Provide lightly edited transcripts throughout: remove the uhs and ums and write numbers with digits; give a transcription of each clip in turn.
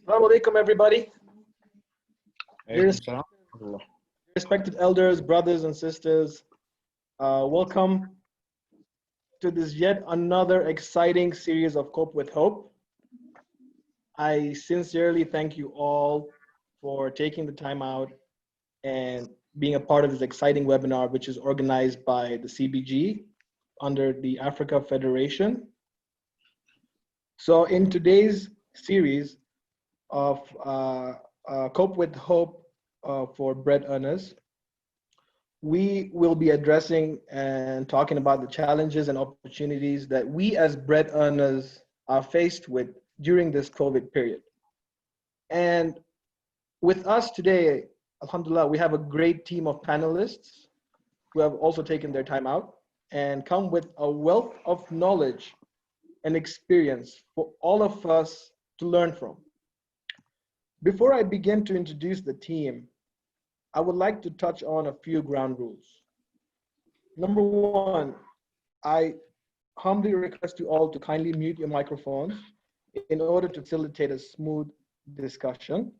Assalamu alaikum, everybody. Dear Alaikum salam. respected elders, brothers, and sisters, welcome to this yet another exciting series of Cope with Hope. I sincerely thank you all for taking the time out and being a part of this exciting webinar, which is organized by the CBG under the Africa Federation. So in today's series of Cope with Hope for bread earners, we will be addressing and talking about the challenges and opportunities that we as bread earners are faced with during this COVID period. And with us today, alhamdulillah, we have a great team of panelists who have also taken their time out and come with a wealth of knowledge and experience for all of us to learn from. Before I begin to introduce the team, I would like to touch on a few ground rules. Number one, I humbly request you all to kindly mute your microphones in order to facilitate a smooth discussion.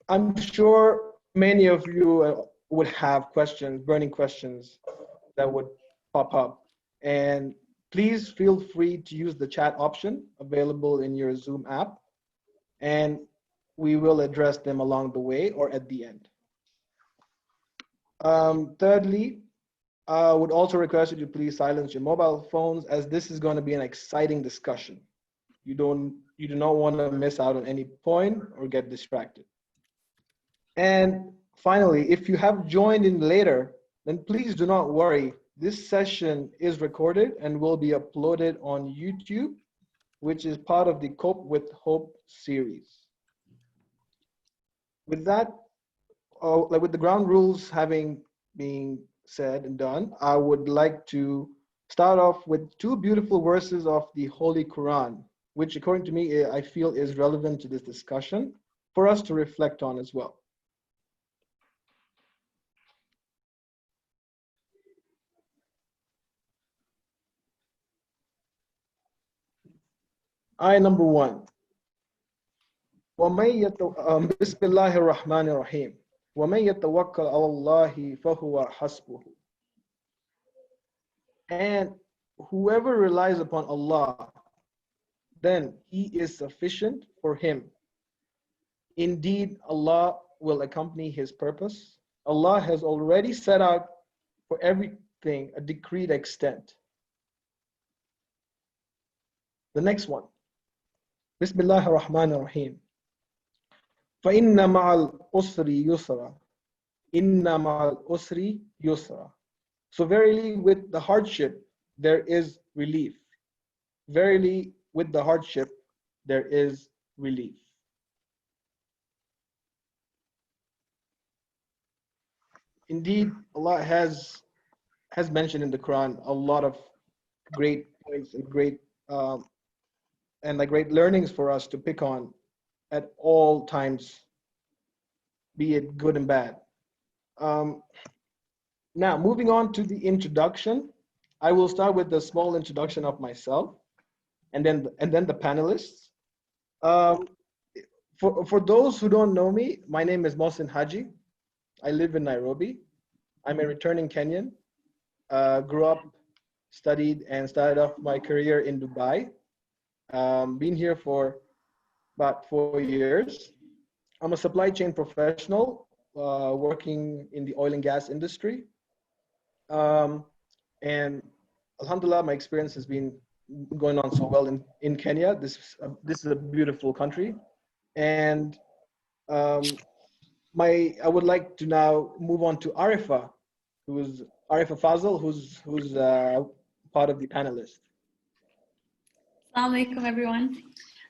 I'm sure many of you would have questions, burning questions that would pop up. And please feel free to use the chat option available in your Zoom app, and we will address them along the way or at the end. Thirdly, I would also request you to please silence your mobile phones, as this is going to be an exciting discussion. You do not want to miss out on any point or get distracted. And finally, if you have joined in later, then please do not worry. This session is recorded and will be uploaded on YouTube, which is part of the Cope with Hope series. With that, with the ground rules having been said and done, I would like to start off with two beautiful verses of the Holy Quran, which according to me, I feel is relevant to this discussion for us to reflect on as well. Ayah number 1. بسم الله الرحمن الرحيم وَمَن يَتَوَكَّلْ عَلَى اللَّهِ فَهُوَ حَسْبُهُ. And whoever relies upon Allah, then He is sufficient for him. Indeed, Allah will accompany His purpose. Allah has already set out for everything a decreed extent. The next one. Bismillah ar-Rahman ar-Rahim. فَإِنَّ مَعَ الْأُسْرِ يُسْرًا إِنَّ مَعَ الْأُسْرِ يُسْرًا. So verily with the hardship there is relief. Verily with the hardship there is relief. Indeed, Allah has mentioned in the Quran a lot of great points and great great learnings for us to pick on at all times, be it good and bad. Now, moving on to the introduction, I will start with a small introduction of myself, and then the panelists. For those who don't know me, my name is Mohsin Haji. I live in Nairobi. I'm a returning Kenyan. Grew up, studied, and started off my career in Dubai. Been here for about 4 years. I'm a supply chain professional working in the oil and gas industry. And alhamdulillah, my experience has been going on so well in Kenya. This is a beautiful country. And I would like to now move on to Arifa, Arifa Fazal, who's part of the panelists. Assalamu alaikum, everyone.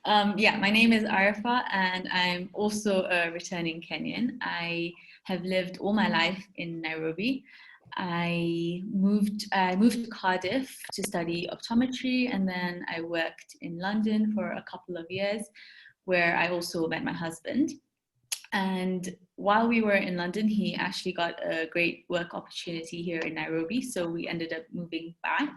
My name is Arifa, and I'm also a returning Kenyan. I have lived all my life in Nairobi. I moved to Cardiff to study optometry, and then I worked in London for a couple of years, where I also met my husband. And while we were in London, he actually got a great work opportunity here in Nairobi, so we ended up moving back.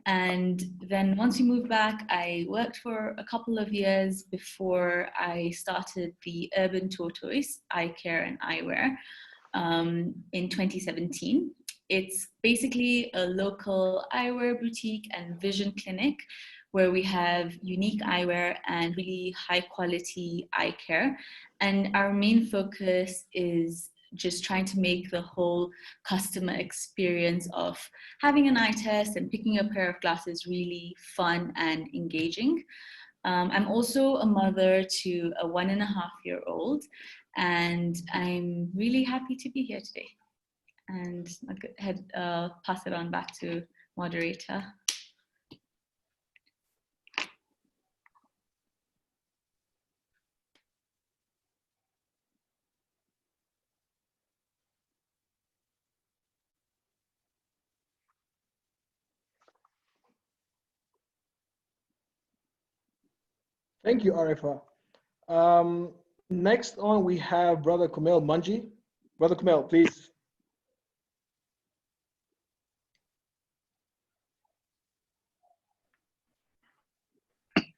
And then once we moved back, I worked for a couple of years before I started the Urban Tortoise Eye Care and Eyewear in 2017. It's basically a local eyewear boutique and vision clinic where we have unique eyewear and really high quality eye care. And our main focus is just trying to make the whole customer experience of having an eye test and picking a pair of glasses really fun and engaging. I'm also a mother to a 1.5-year-old, and I'm really happy to be here today. And I'll go ahead, pass it on back to moderator. Thank you, Arifa. Next on, we have Brother Kumail Manji. Brother Kumail, please.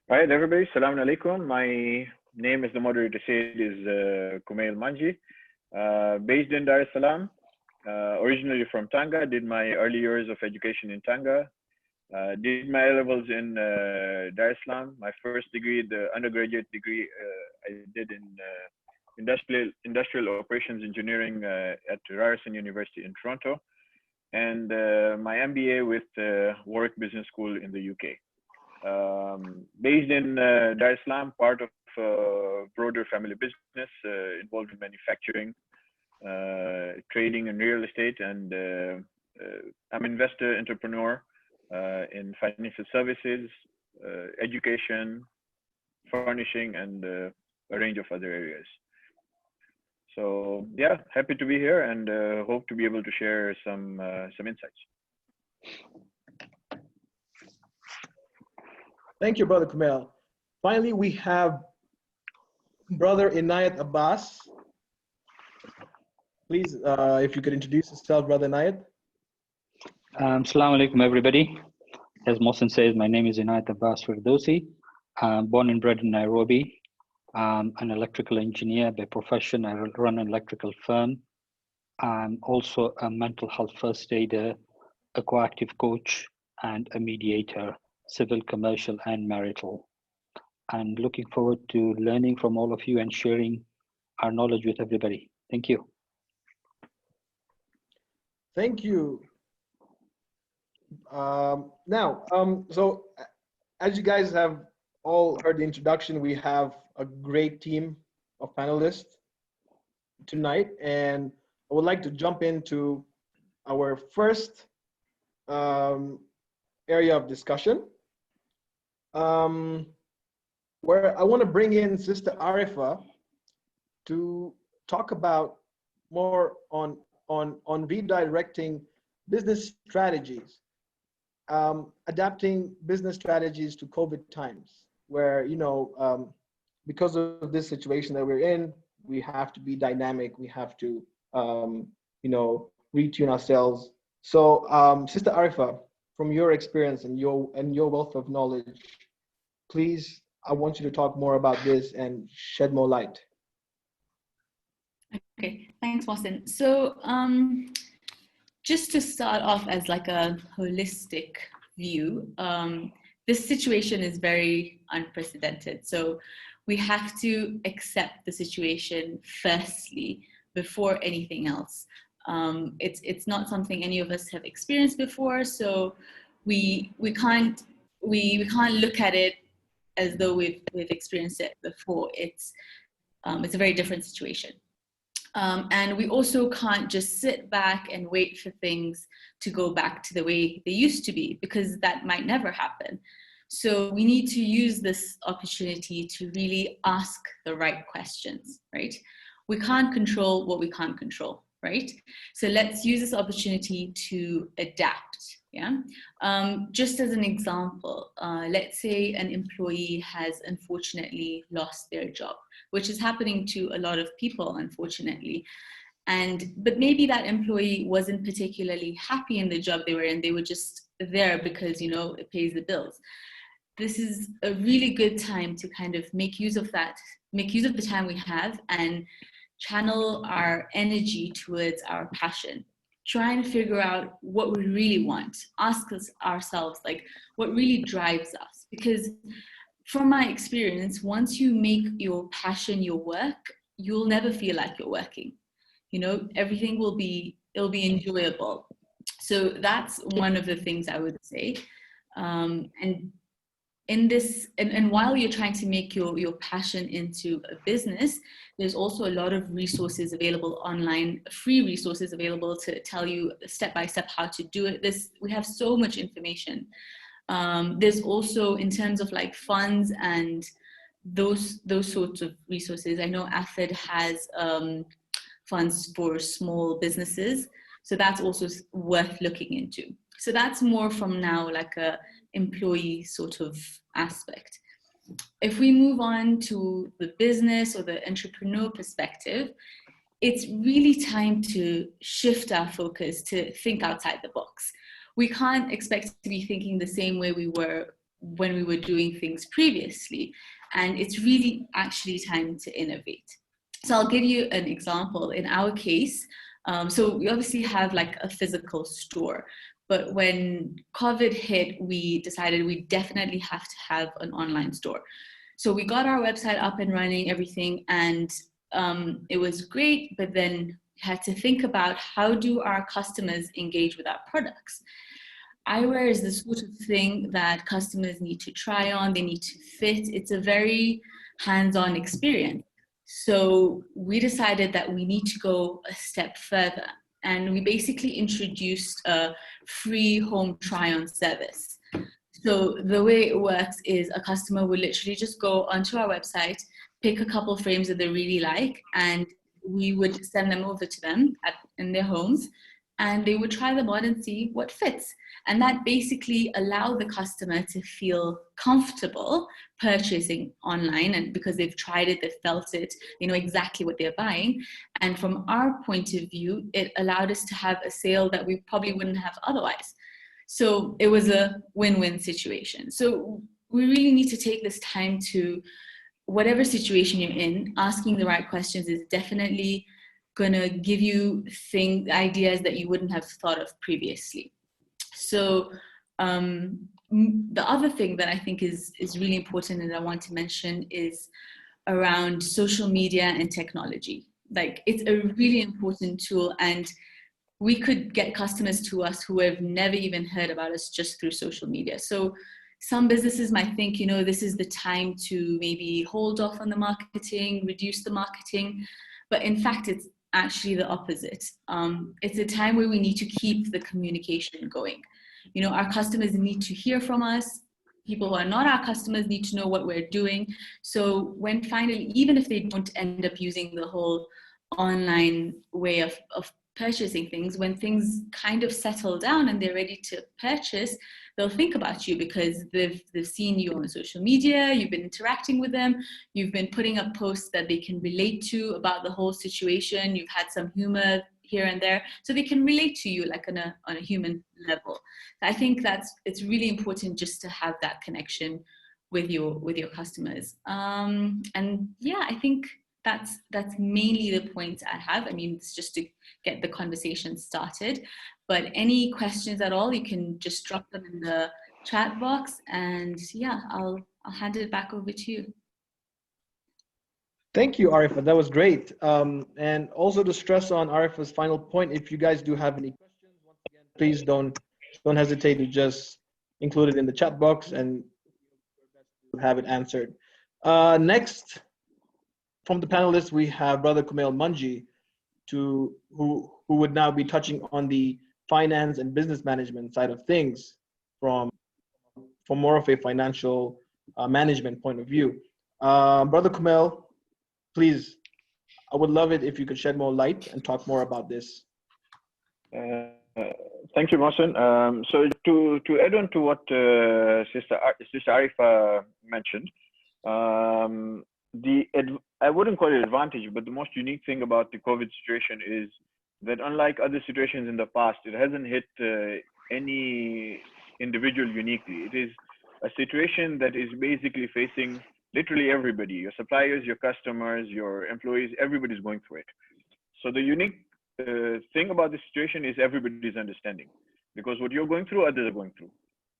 All right, everybody. Assalamu alaikum. My name, as the moderator said, is Kumail Manji. Based in Dar es Salaam, originally from Tanga. Did my early years of education in Tanga. Did my A-levels in Dar es Salaam. My first degree, the undergraduate degree, I did in industrial operations engineering at Ryerson University in Toronto, and my MBA with Warwick Business School in the UK. Based in Dar es Salaam, part of broader family business involved in manufacturing, trading and real estate, and I'm an investor, entrepreneur in financial services, education, furnishing, and a range of other areas. So yeah, happy to be here and hope to be able to share some insights. Thank you, Brother Kumail. Finally, we have Brother Inayat Abbas. Please, if you could introduce yourself, Brother Inayat. Assalamu alaikum, everybody. As Mohsen says, my name is Inayat Abbas Firdausi. I'm born and bred in Nairobi. I'm an electrical engineer by profession. I run an electrical firm. I'm also a mental health first aider, a coactive coach, and a mediator, civil, commercial, and marital. And looking forward to learning from all of you and sharing our knowledge with everybody. Thank you. Thank you. So as you guys have all heard the introduction, we have a great team of panelists tonight, and I would like to jump into our first area of discussion, where I want to bring in Sister Arifa to talk about more on redirecting business strategies, adapting business strategies to COVID times, where, because of this situation that we're in, we have to be dynamic. We have to, retune ourselves. So, Sister Arifa, from your experience and your wealth of knowledge, please, I want you to talk more about this and shed more light. Okay, thanks, Mohsen. So just to start off as like a holistic view, this situation is very unprecedented. So we have to accept the situation firstly before anything else. It's not something any of us have experienced before, so we can't look at it as though we've experienced it before. It's a very different situation. And we also can't just sit back and wait for things to go back to the way they used to be, because that might never happen. So we need to use this opportunity to really ask the right questions, right? We can't control what we can't control, right? So let's use this opportunity to adapt, yeah? Just as an example, let's say an employee has unfortunately lost their job, which is happening to a lot of people, unfortunately. But maybe that employee wasn't particularly happy in the job they were in. They were just there because, you know, it pays the bills. This is a really good time to kind of make use of that, make use of the time we have and channel our energy towards our passion. Try and figure out what we really want. Ask ourselves, like, what really drives us? Because from my experience, once you make your passion your work, you'll never feel like you're working. You know, everything will be, it'll be enjoyable. So that's one of the things I would say. And in this, and while you're trying to make your passion into a business, there's also a lot of resources available online, free resources available to tell you step by step how to do it. We have so much information. There's also, in terms of like funds and those sorts of resources, I know AFID has funds for small businesses, so that's also worth looking into. So that's more from now like a employee sort of aspect. If we move on to the business or the entrepreneur perspective, it's really time to shift our focus to think outside the box. We can't expect to be thinking the same way we were when we were doing things previously. And it's really actually time to innovate. So I'll give you an example. In our case, so we obviously have like a physical store, but when COVID hit, we decided we definitely have to have an online store. So we got our website up and running, everything, and it was great, but then we had to think about how do our customers engage with our products. Eyewear is the sort of thing that customers need to try on, they need to fit. It's a very hands-on experience. So we decided that we need to go a step further. And we basically introduced a free home try-on service. So the way it works is a customer will literally just go onto our website, pick a couple frames that they really like, and we would send them over to them in their homes, and they would try them on and see what fits. And that basically allowed the customer to feel comfortable purchasing online, and because they've tried it, they've felt it, they know exactly what they're buying. And from our point of view, it allowed us to have a sale that we probably wouldn't have otherwise. So it was a win-win situation. So we really need to take this time to, whatever situation you're in, asking the right questions is definitely gonna give you ideas that you wouldn't have thought of previously. So the other thing that I think is really important and I want to mention is around social media and technology. Like, it's a really important tool, and we could get customers to us who have never even heard about us just through social media. So some businesses might think, you know, this is the time to maybe hold off on the marketing, reduce the marketing, but in fact, it's actually the opposite. It's a time where we need to keep the communication going. You know, our customers need to hear from us. People who are not our customers need to know what we're doing. So when finally, even if they don't end up using the whole online way of purchasing things, when things kind of settle down and they're ready to purchase, they'll think about you because they've seen you on social media, you've been interacting with them, you've been putting up posts that they can relate to about the whole situation, you've had some humor here and there, so they can relate to you like on a human level. I think it's really important just to have that connection with your customers. And yeah, I think that's mainly the point I have. I mean, it's just to get the conversation started. But any questions at all, you can just drop them in the chat box, and yeah, I'll hand it back over to you. Thank you, Arifa. That was great. And also to stress on Arifa's final point, if you guys do have any questions, once again, please don't hesitate to just include it in the chat box and have it answered. Next, from the panelists, we have Brother Kumail Manji, who would now be touching on the finance and business management side of things from more of a financial management point of view. Brother Kumail, please, I would love it if you could shed more light and talk more about this. Thank you, Mohsen. So to add on to what Sister Arifa mentioned, I wouldn't call it advantage, but the most unique thing about the COVID situation is that unlike other situations in the past, it hasn't hit any individual uniquely. It is a situation that is basically facing literally everybody, your suppliers, your customers, your employees, everybody's going through it. So the unique thing about the situation is everybody's understanding, because what you're going through, others are going through.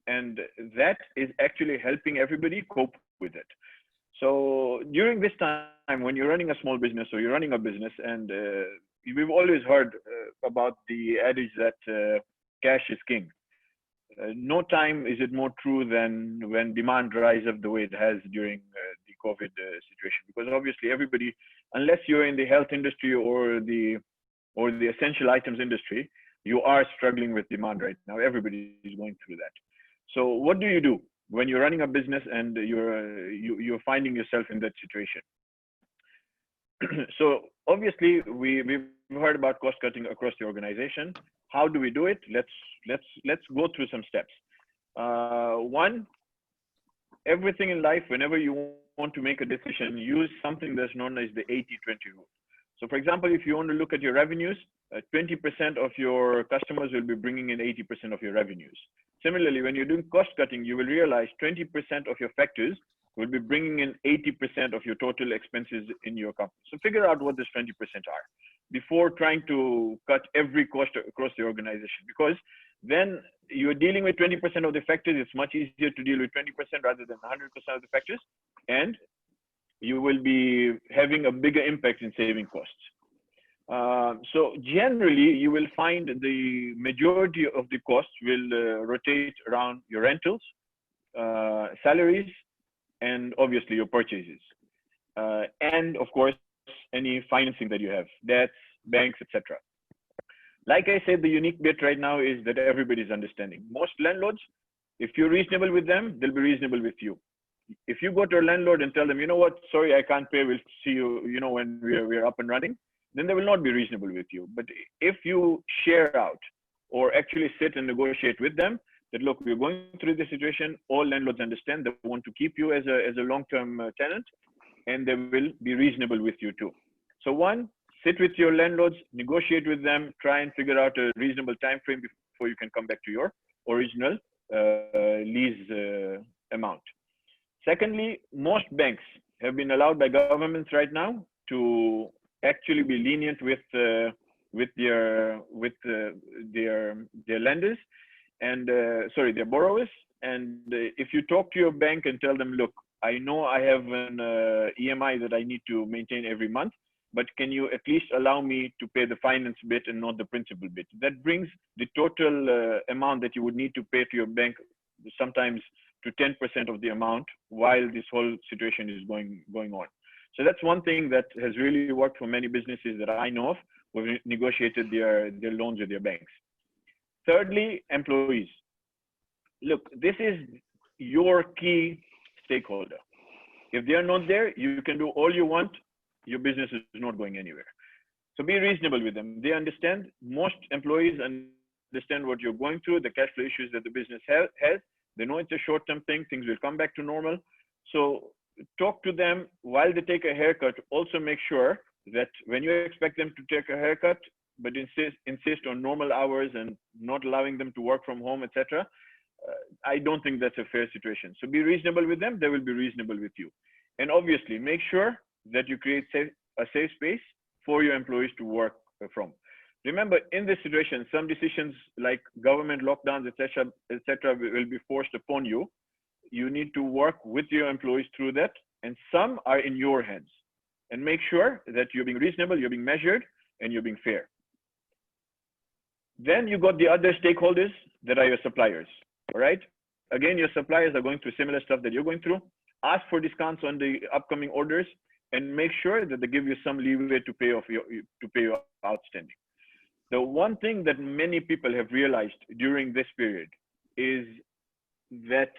And that is actually helping everybody cope with it. So during this time, when you're running a small business or you're running a business, and we've always heard about the adage that cash is king. No time is it more true than when demand rises up the way it has during the COVID situation. Because obviously everybody, unless you're in the health industry or the essential items industry, you are struggling with demand right now. Everybody is going through that. So what do you do when you're running a business and you're finding yourself in that situation? So obviously we've heard about cost cutting across the organization. How do we do it? Let's go through some steps. One, everything in life, whenever you want to make a decision, use something that's known as the 80-20 rule. So for example, if you want to look at your revenues, 20% of your customers will be bringing in 80% of your revenues. Similarly, when you're doing cost cutting, you will realize 20% of your factors will be bringing in 80% of your total expenses in your company. So figure out what this 20% are before trying to cut every cost across the organization, because then you're dealing with 20% of the factors. It's much easier to deal with 20% rather than 100% of the factors, and you will be having a bigger impact in saving costs. So generally, you will find the majority of the costs will rotate around your rentals, salaries, and obviously your purchases. And of course, any financing that you have, debts, banks, etc. Like I said, the unique bit right now is that everybody's understanding. Most landlords, if you're reasonable with them, they'll be reasonable with you. If you go to a landlord and tell them, you know what, sorry, I can't pay, we'll see you, when we're up and running, then they will not be reasonable with you. But if you share out or actually sit and negotiate with them, that look, we're going through this situation, all landlords understand, they want to keep you as a long-term tenant, and they will be reasonable with you too. So one, sit with your landlords, negotiate with them, try and figure out a reasonable time frame before you can come back to your original lease amount. Secondly, most banks have been allowed by governments right now to actually be lenient with their lenders and their borrowers. And if you talk to your bank and tell them, look, I know I have an EMI that I need to maintain every month, but can you at least allow me to pay the finance bit and not the principal bit? That brings the total amount that you would need to pay to your bank sometimes to 10% of the amount while this whole situation is going on. So that's one thing that has really worked for many businesses that I know of who have negotiated their loans with their banks. Thirdly, employees. Look, this is your key stakeholder. If they are not there, you can do all you want, your business is not going anywhere. So be reasonable with them. They understand. Most employees understand what you're going through, the cash flow issues that the business has. They know it's a short-term thing, things will come back to normal. So talk to them while they take a haircut. Also make sure that when you expect them to take a haircut, but insist on normal hours and not allowing them to work from home, etc. I don't think that's a fair situation. So be reasonable with them, they will be reasonable with you. And obviously make sure that you create a safe space for your employees to work from. Remember, in this situation, some decisions like government lockdowns, etc., will be forced upon you. You need to work with your employees through that, and some are in your hands. And make sure that you're being reasonable, you're being measured, and you're being fair. Then you got the other stakeholders that are your suppliers. All right. Again, your suppliers are going through similar stuff that you're going through. Ask for discounts on the upcoming orders, and make sure that they give you some leeway to pay your outstanding. The one thing that many people have realized during this period is that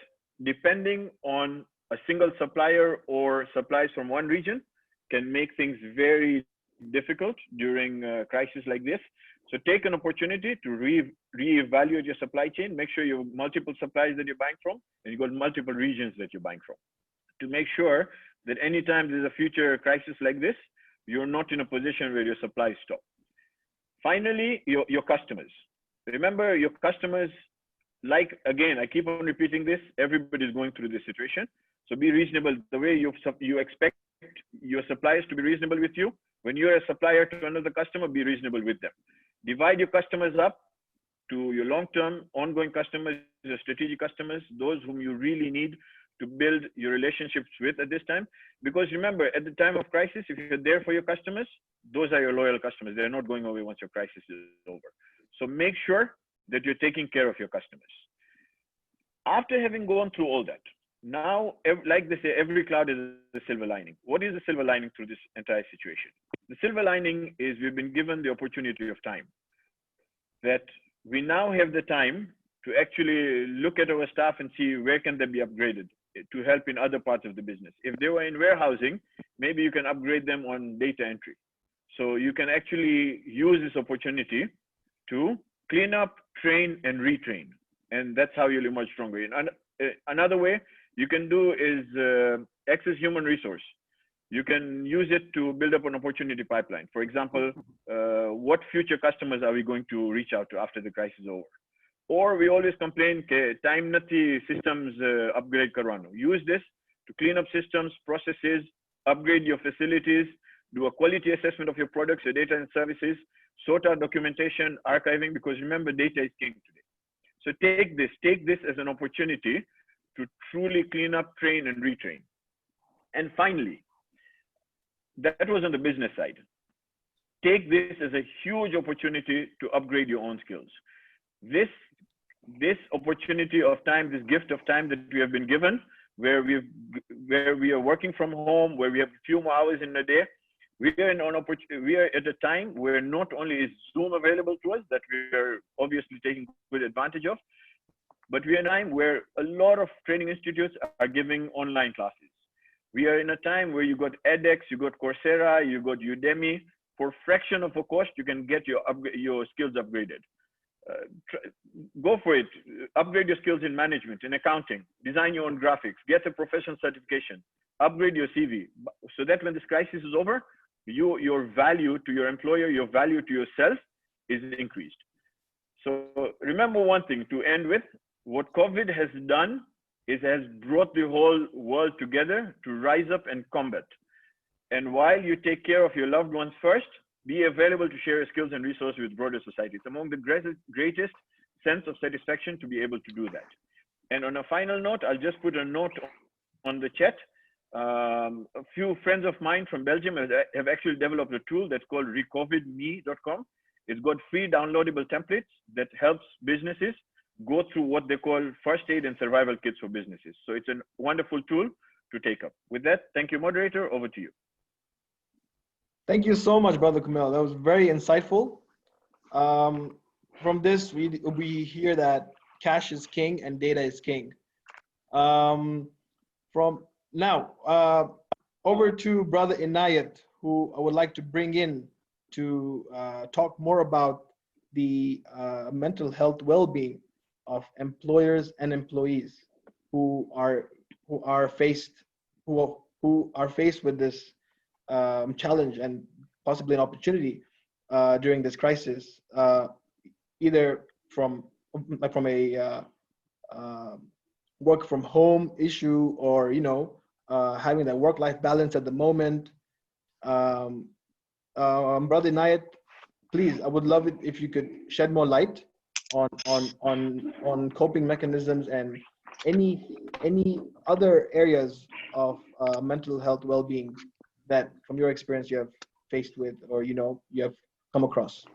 depending on a single supplier or supplies from one region can make things very difficult during a crisis like this. So take an opportunity to reevaluate your supply chain. Make sure you have multiple suppliers that you're buying from, and you've got multiple regions that you're buying from, to make sure that anytime there's a future crisis like this, you're not in a position where your supplies stop. Finally, your customers. Remember, your customers like, again, I keep on repeating this, everybody's going through this situation. So be reasonable. The way you expect your suppliers to be reasonable with you, when you're a supplier to another customer, be reasonable with them. Divide your customers up to your long-term ongoing customers, your strategic customers, those whom you really need to build your relationships with at this time. Because remember, at the time of crisis, if you're there for your customers, those are your loyal customers. They're not going away once your crisis is over. So make sure that you're taking care of your customers. After having gone through all that, now, like they say, every cloud is a silver lining. What is the silver lining through this entire situation? The silver lining is we've been given the opportunity of time, that we now have the time to actually look at our staff and see where can they be upgraded to help in other parts of the business. If they were in warehousing, maybe you can upgrade them on data entry. So you can actually use this opportunity to clean up, train, and retrain. And that's how you'll emerge stronger. Another way you can do is access human resource. You can use it to build up an opportunity pipeline. For example, what future customers are we going to reach out to after the crisis is over? Or we always complain, time nati systems upgrade karwano. Use this to clean up systems, processes, upgrade your facilities, do a quality assessment of your products, your data and services, sort out documentation, archiving, because remember, data is king today. So take this as an opportunity to truly clean up, train, and retrain. And finally, that was on the business side. Take this as a huge opportunity to upgrade your own skills. This opportunity of time, this gift of time that we have been given, where we are working from home, where we have a few more hours in a day, we are at a time where not only is Zoom available to us, that we are obviously taking good advantage of, but we are in a time where a lot of training institutes are giving online classes. We are in a time where you got edX, you got Coursera, you got Udemy. For a fraction of a cost, you can get your skills upgraded. Go for it. Upgrade your skills in management, in accounting, design your own graphics, get a professional certification, upgrade your CV, so that when this crisis is over, your value to your employer, your value to yourself is increased. So remember one thing to end with, what COVID has done is has brought the whole world together to rise up and combat. And while you take care of your loved ones first, be available to share your skills and resources with broader society. It's among the greatest sense of satisfaction to be able to do that. And on a final note, I'll just put a note on the chat. A few friends of mine from Belgium have actually developed a tool that's called recovidme.com. It's got free downloadable templates that helps businesses go through what they call first aid and survival kits for businesses. So it's a wonderful tool to take up. With that, thank you, moderator. Over to you. Thank you so much, Brother Kamel. That was very insightful. From this, we hear that cash is king and data is king. From now, over to Brother Inayat, who I would like to bring in to talk more about the mental health well-being of employers and employees who are faced with this challenge and possibly an opportunity during this crisis, either from a work from home issue, or having that work-life balance at the moment. Brother Nayat, please, I would love it if you could shed more light on coping mechanisms and any other areas of mental health well-being that, from your experience, you have faced with, or you have come across.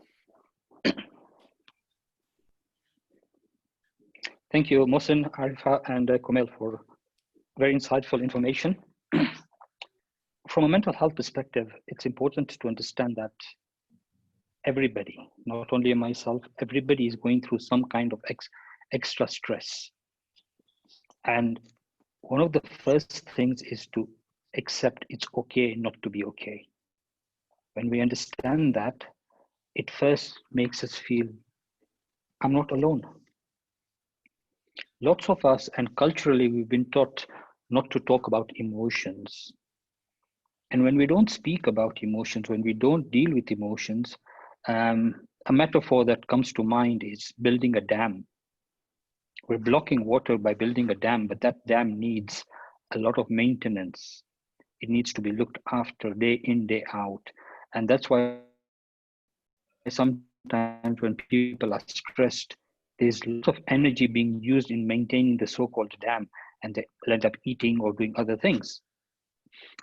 Thank you, Mohsen, Arifa, and Kamel for very insightful information. From a mental health perspective, it's important to understand that everybody, not only myself, everybody is going through some kind of extra stress. And one of the first things is to accept it's okay not to be okay. When we understand that, it first makes us feel, I'm not alone. Lots of us, and culturally, we've been taught not to talk about emotions. And when we don't speak about emotions, when we don't deal with emotions, a metaphor that comes to mind is building a dam. We're blocking water by building a dam, but that dam needs a lot of maintenance. It needs to be looked after day in, day out. And that's why sometimes when people are stressed, there's lots of energy being used in maintaining the so-called dam, and they will end up eating or doing other things.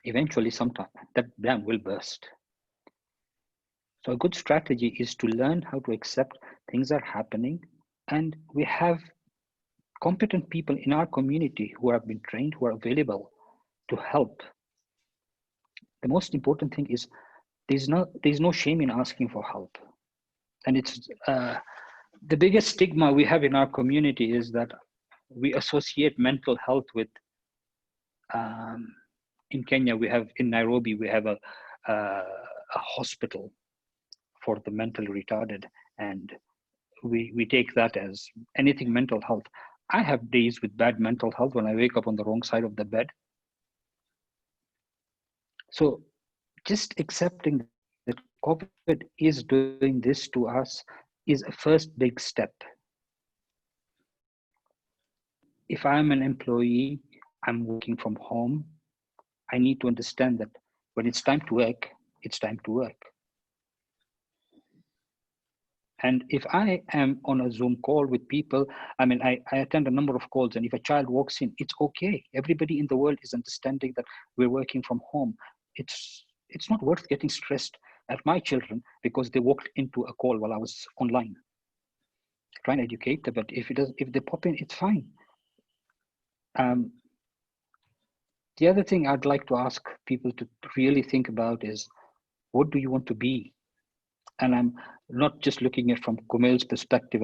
Eventually, sometime that dam will burst. So a good strategy is to learn how to accept things are happening, and we have competent people in our community who have been trained, who are available to help. The most important thing is there's no shame in asking for help, and it's the biggest stigma we have in our community is that we associate mental health with. In Kenya, in Nairobi, we have a hospital for the mentally retarded, and we take that as anything mental health. I have days with bad mental health when I wake up on the wrong side of the bed. So just accepting that COVID is doing this to us is a first big step. If I'm an employee, I'm working from home, I need to understand that when it's time to work, it's time to work. And if I am on a Zoom call with people, I mean, I attend a number of calls, and if a child walks in, it's okay. Everybody in the world is understanding that we're working from home. It's not worth getting stressed at my children because they walked into a call while I was online. Try and educate them, but if they pop in, it's fine. The other thing I'd like to ask people to really think about is, what do you want to be? And I'm not just looking at from Kumail's perspective.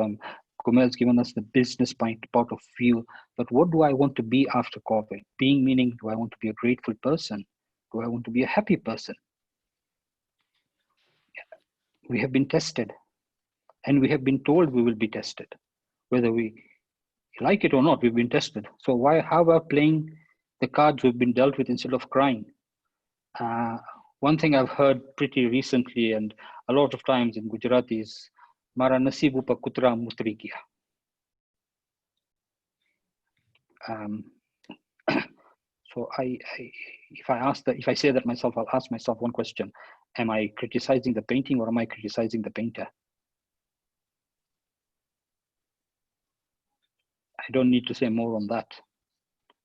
Kumail's given us the business point of view, but what do I want to be after COVID? Being meaning, do I want to be a grateful person? Do I want to be a happy person? We have been tested, and we have been told we will be tested. Whether we like it or not, we've been tested. So how about playing the cards we've been dealt with instead of crying? One thing I've heard pretty recently and a lot of times in Gujarati is Mara nasibu pa kutra mutri gaya. So if I say that myself, I'll ask myself one question: am I criticizing the painting or am I criticizing the painter? I don't need to say more on that.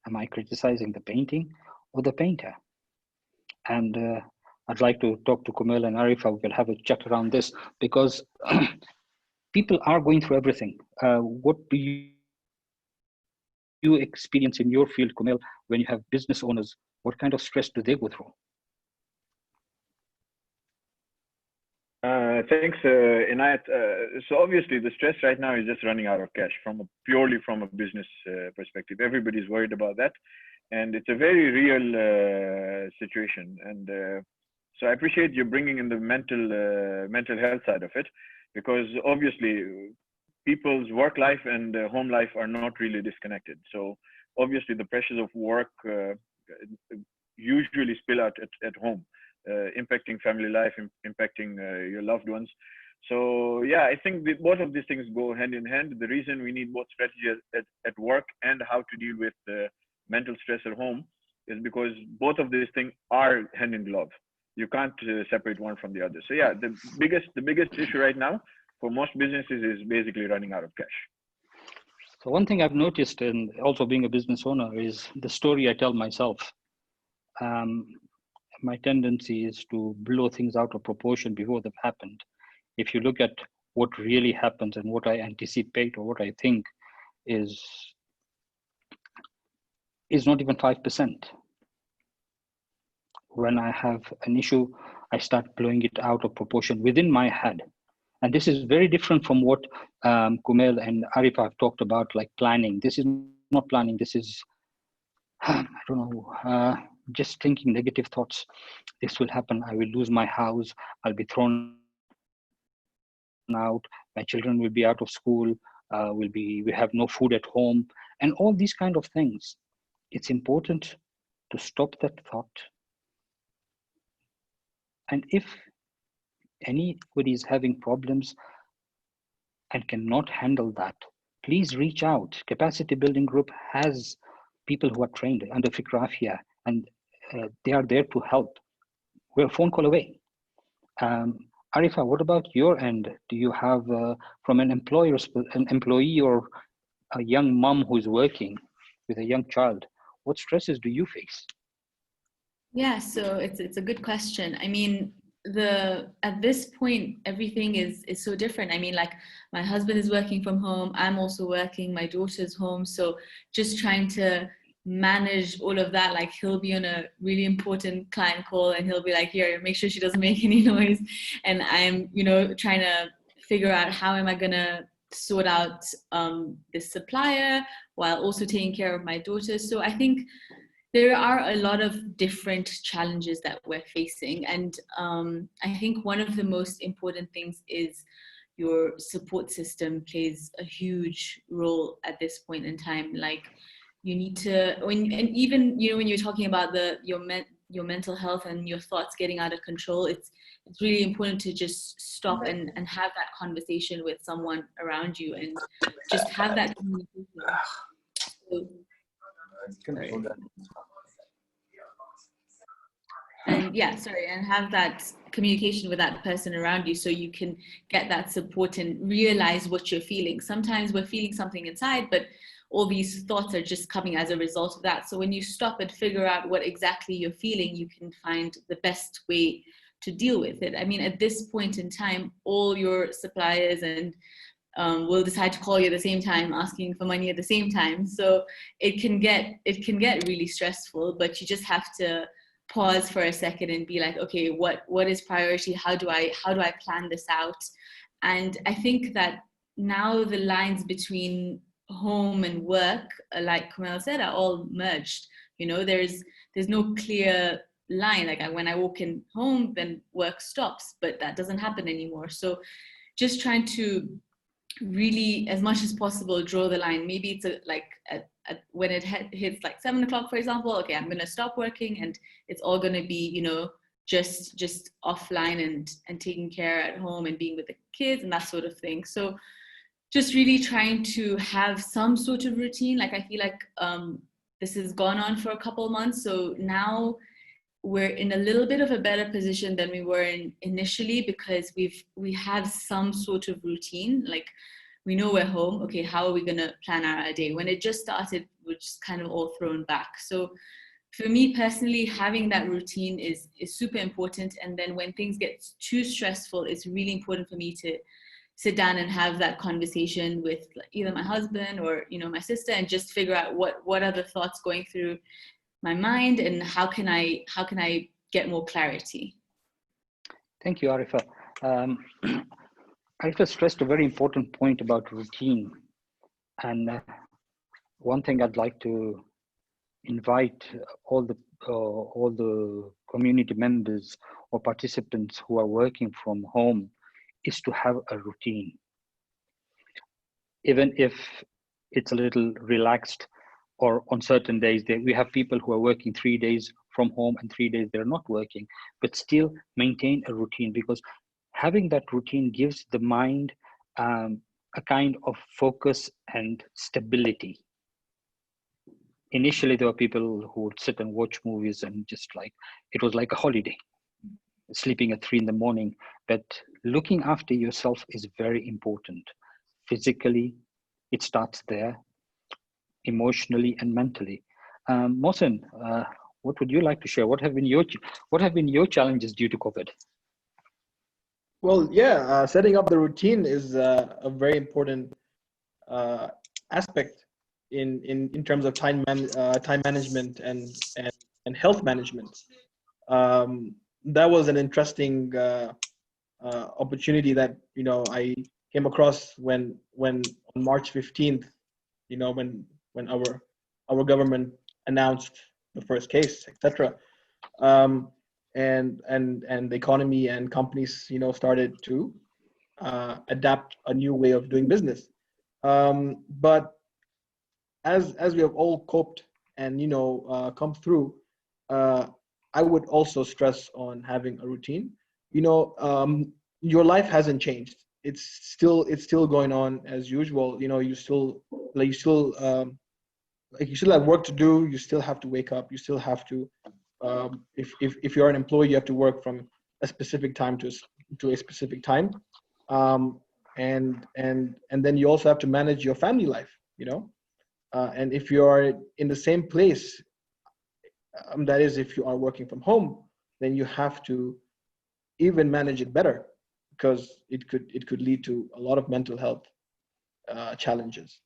Am I criticizing the painting or the painter? And I'd like to talk to Kumail and Arifa. We'll have a chat around this because people are going through everything. What do you experience in your field, Kumail, when you have business owners? What kind of stress do they go through? Thanks, Inayat. So obviously the stress right now is just running out of cash purely from a business perspective. Everybody's worried about that. And it's a very real situation. And so I appreciate you bringing in the mental health side of it, because obviously people's work life and home life are not really disconnected. So obviously the pressures of work usually spill out at home, impacting family life, impacting your loved ones. So yeah, I think both of these things go hand in hand. The reason we need both strategy at work and how to deal with mental stress at home is because both of these things are hand in glove. You can't separate one from the other. So yeah, the biggest issue right now for most businesses is basically running out of cash. So one thing I've noticed, and also being a business owner, is the story I tell myself. My tendency is to blow things out of proportion before they've happened. If you look at what really happens and what I anticipate or what I think is not even 5%. When I have an issue, I start blowing it out of proportion within my head. And this is very different from what Kumail and Arifa have talked about, like planning. This is not planning. This is, I don't know, just thinking negative thoughts. This will happen. I will lose my house. I'll be thrown out. My children will be out of school. We have no food at home, and all these kind of things. It's important to stop that thought. And if anybody is having problems and cannot handle that, please reach out. Capacity Building Group has people who are trained under Fikrafia, and they are there to help. We're a phone call away. Arifa, what about your end? Do you have, from an employee or a young mom who's working with a young child, what stresses do you face? Yeah, so it's a good question. I mean, at this point, everything is so different. I mean, like my husband is working from home, I'm also working, my daughter's home. So just trying to manage all of that, like he'll be on a really important client call and he'll be like, here, make sure she doesn't make any noise. And I'm, trying to figure out how am I gonna sort out this supplier while also taking care of my daughter. So I think there are a lot of different challenges that we're facing. And I think one of the most important things is your support system plays a huge role at this point in time. Like you need to, when you're talking about your mental health and your thoughts getting out of control, it's really important to just stop and have that conversation with someone around you and just have that communication. So, and have that communication with that person around you so you can get that support and realize what you're feeling. Sometimes we're feeling something inside, but all these thoughts are just coming as a result of that. So when you stop and figure out what exactly you're feeling, you can find the best way to deal with it. I mean, at this point in time, all your suppliers and will decide to call you at the same time, asking for money at the same time. So it can get really stressful, but you just have to pause for a second and be like, okay, what is priority? How do I plan this out? And I think that now the lines between home and work, like Kumail said, are all merged. There's no clear line. Like when I walk in home, then work stops, but that doesn't happen anymore. So just trying to really, as much as possible, draw the line. Maybe it's when it hits like 7 o'clock, for example, okay, I'm going to stop working and it's all going to be, just offline and taking care at home and being with the kids and that sort of thing. So just really trying to have some sort of routine. Like I feel like this has gone on for a couple of months. So now we're in a little bit of a better position than we were in initially, because we have some sort of routine. Like we know we're home. Okay, how are we going to plan our day? When it just started, we're just kind of all thrown back. So for me personally, having that routine is super important. And then when things get too stressful, it's really important for me to sit down and have that conversation with either my husband or my sister, and just figure out what are the thoughts going through my mind and how can I get more clarity. Thank you, Arifa. Arifa stressed a very important point about routine, and one thing I'd like to invite all the community members or participants who are working from home is to have a routine, even if it's a little relaxed. Or on certain days, we have people who are working 3 days from home and 3 days they're not working, but still maintain a routine, because having that routine gives the mind a kind of focus and stability. Initially, there were people who would sit and watch movies and just it was like a holiday, sleeping at 3 a.m. But looking after yourself is very important. Physically, it starts there, emotionally and mentally. Mohsen, what would you like to share? What have been your challenges due to COVID? Well, yeah, setting up the routine is a very important aspect in terms of time management and health management. That was an interesting opportunity that I came across when on March 15th, when our government announced the first case, etc. And the economy and companies started to adapt a new way of doing business. But as we have all coped and come through, I would also stress on having a routine. Your life hasn't changed. it's still going on as usual. You know, you still have work to do. You still have to wake up. You still have to, if you're an employee, you have to work from a specific time to a specific time, and then you also have to manage your family life. You know, and if you are in the same place, that is, if you are working from home, then you have to even manage it better, because it could lead to a lot of mental health challenges.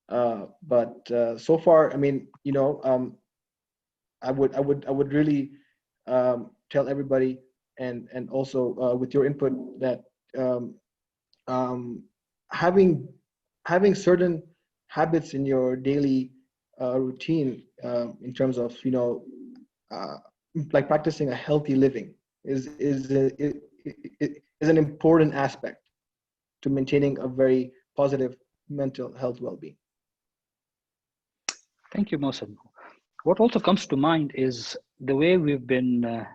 But so far, I mean, you know, I would really tell everybody, and also with your input, that um, having certain habits in your daily routine, in terms of, you know, uh, like practicing a healthy living is an important aspect to maintaining a very positive mental health well-being. Thank you, Mohsen. What also comes to mind is the way we've been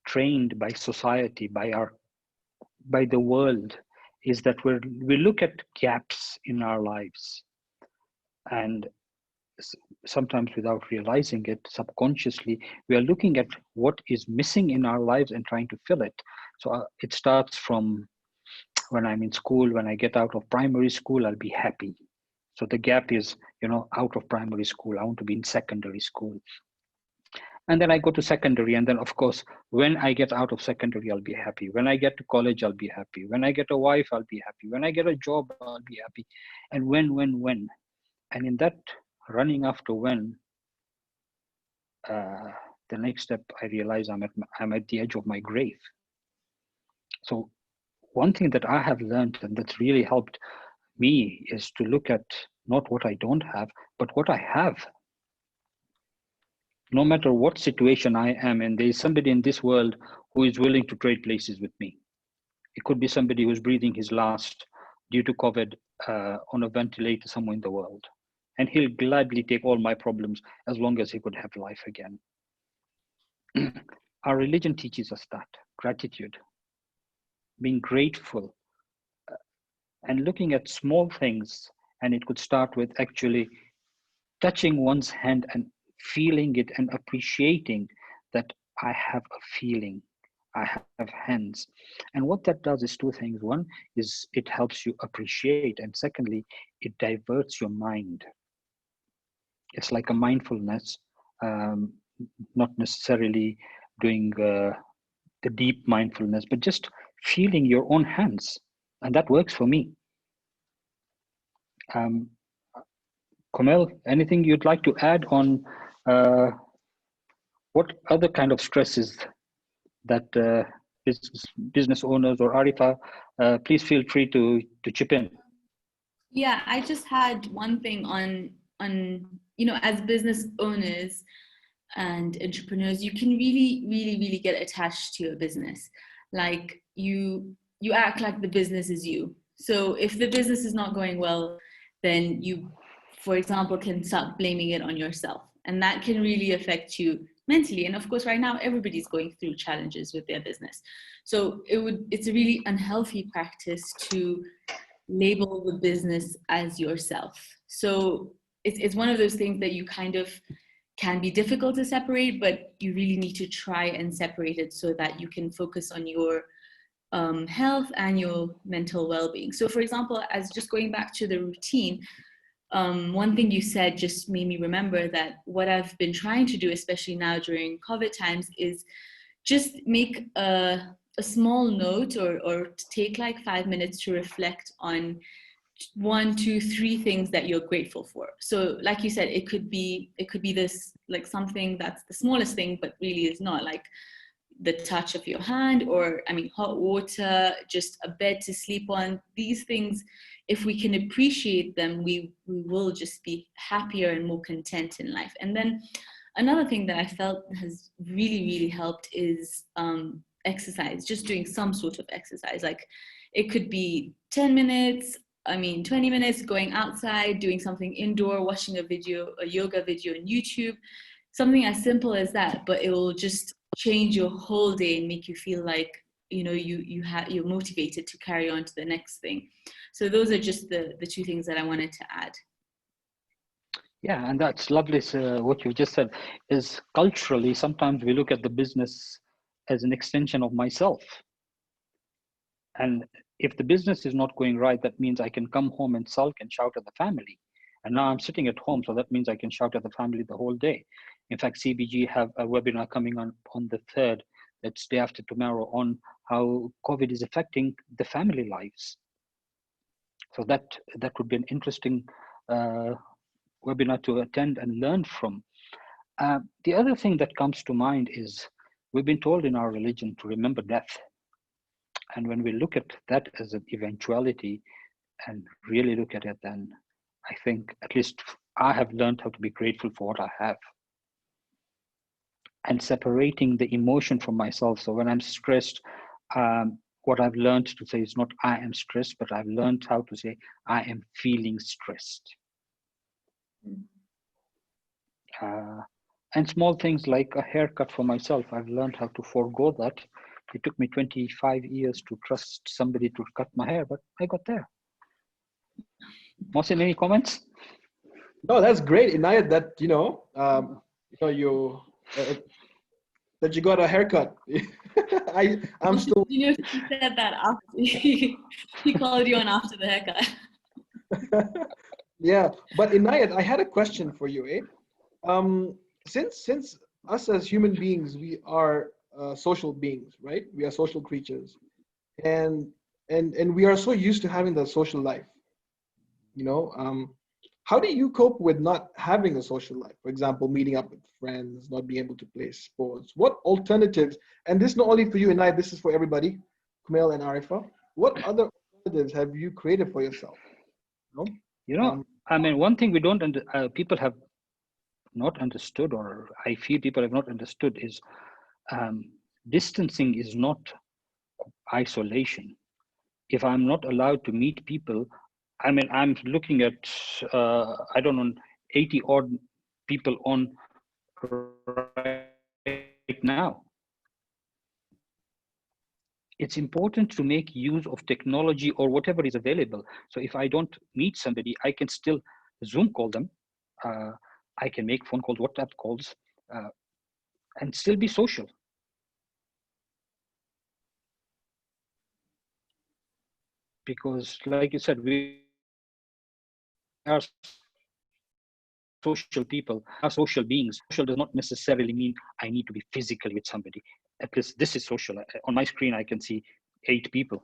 trained by society, by the world, is that we look at gaps in our lives, and sometimes without realizing it, subconsciously, we are looking at what is missing in our lives and trying to fill it. So it starts from when I'm in school. When I get out of primary school, I'll be happy. So the gap is, you know, out of primary school, I want to be in secondary school. And then I go to secondary, and then of course, when I get out of secondary, I'll be happy. When I get to college, I'll be happy. When I get a wife, I'll be happy. When I get a job, I'll be happy. And when. And in that running after when, the next step, I realize I'm at the edge of my grave. So one thing that I have learned, and that's really helped me, is to look at not what I don't have, but what I have. No matter what situation I am in, there is somebody in this world who is willing to trade places with me. It could be somebody who's breathing his last due to COVID on a ventilator somewhere in the world. And he'll gladly take all my problems as long as he could have life again. Our religion teaches us that, gratitude, being grateful, and looking at small things. And it could start with actually touching one's hand and feeling it and appreciating that I have a feeling, I have hands. And what that does is two things. One is it helps you appreciate, and secondly, it diverts your mind. It's like a mindfulness, not necessarily doing the deep mindfulness, but just feeling your own hands. And that works for me. Kamel, anything you'd like to add on what other kind of stresses that business owners, or Arifa, please feel free to chip in. Yeah, I just had one thing on you know, as business owners and entrepreneurs, you can really get attached to your business. Like you act like the business is you. So if the business is not going well, then you, for example, can start blaming it on yourself. And that can really affect you mentally. And of course, right now, everybody's going through challenges with their business. So it's a really unhealthy practice to label the business as yourself. So it's one of those things that you kind of can be difficult to separate, but you really need to try and separate it so that you can focus on your health and your mental well-being. So for example, as just going back to the routine, one thing you said just made me remember that what I've been trying to do, especially now during COVID times, is just make a small note or take like 5 minutes to reflect on 1, 2, 3 things that you're grateful for. So like you said, it could be this, like something that's the smallest thing, but really is not, like the touch of your hand, or I mean, hot water, just a bed to sleep on. These things, if we can appreciate them, we will just be happier and more content in life. And then another thing that I felt has really helped is exercise, just doing some sort of exercise. Like it could be 10 minutes, 20 minutes, going outside, doing something indoor, watching a yoga video on YouTube, something as simple as that, but it will just change your whole day and make you feel like you're motivated to carry on to the next thing. So those are just the two things that I wanted to add. Yeah, and that's lovely. What you just said is culturally, sometimes we look at the business as an extension of myself. And if the business is not going right, that means I can come home and sulk and shout at the family. And now I'm sitting at home, so that means I can shout at the family the whole day. In fact, CBG have a webinar coming on the 3rd, that's day after tomorrow, on how COVID is affecting the family lives. So that would be an interesting webinar to attend and learn from. The other thing that comes to mind is we've been told in our religion to remember death. And when we look at that as an eventuality and really look at it, then I think at least I have learned how to be grateful for what I have. And separating the emotion from myself. So when I'm stressed, what I've learned to say is not I am stressed, but I've learned how to say I am feeling stressed. And small things like a haircut for myself, I've learned how to forego that. It took me 25 years to trust somebody to cut my hair, but I got there. Mohsin, any comments? No, that's great, Inayat, that that you got a haircut. I'm still. You know, he said that after he called you on after the haircut. Yeah, but Inayat, I had a question for you, Since us as human beings, we are social beings, right? We are social creatures, and we are so used to having the social life. How do you cope with not having a social life? For example, meeting up with friends, not being able to play sports. What alternatives? And this is not only for you and I. This is for everybody, Kumail and Arifa. What other alternatives have you created for yourself? I mean, one thing we don't people have not understood, or I feel people have not understood, is distancing is not isolation. If I'm not allowed to meet people, I mean, I'm looking at, I don't know, 80 odd people on right now. It's important to make use of technology or whatever is available. So if I don't meet somebody, I can still Zoom call them. I can make phone calls, WhatsApp calls, and still be social. Because like you said, we are social people, are social beings. Social does not necessarily mean I need to be physically with somebody. At least this is social. On my screen, I can see 8 people.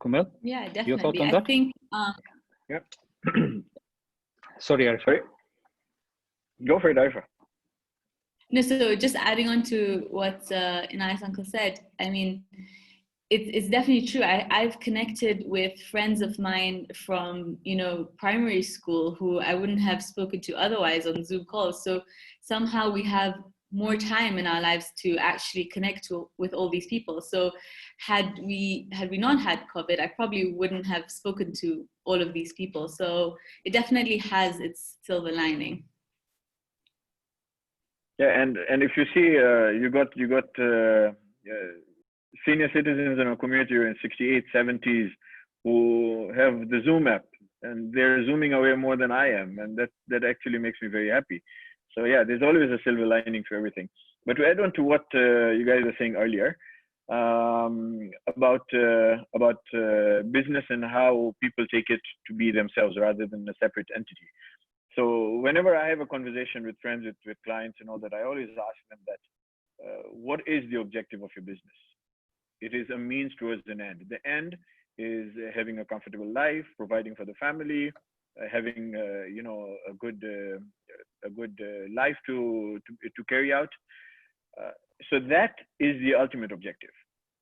Kumail? Yeah, definitely. Your thoughts on that? I think. Yeah. Sorry, Arifa. Sorry. Go for it, Arifa. No, so just adding on to what Inayat's uncle said, I mean, it's definitely true. I've connected with friends of mine from, primary school who I wouldn't have spoken to otherwise on Zoom calls. So somehow we have more time in our lives to actually connect with all these people. So had we not had COVID, I probably wouldn't have spoken to all of these people. So it definitely has its silver lining. Yeah, and if you see, you got senior citizens in our community in 68, 70s who have the Zoom app, and they're zooming away more than I am, and that actually makes me very happy. So yeah, there's always a silver lining for everything. But to add on to what you guys were saying earlier about business and how people take it to be themselves rather than a separate entity. So whenever I have a conversation with friends, with clients and all that, I always ask them that, what is the objective of your business? It is a means towards an end. The end is having a comfortable life, providing for the family, having a good life to carry out. So that is the ultimate objective.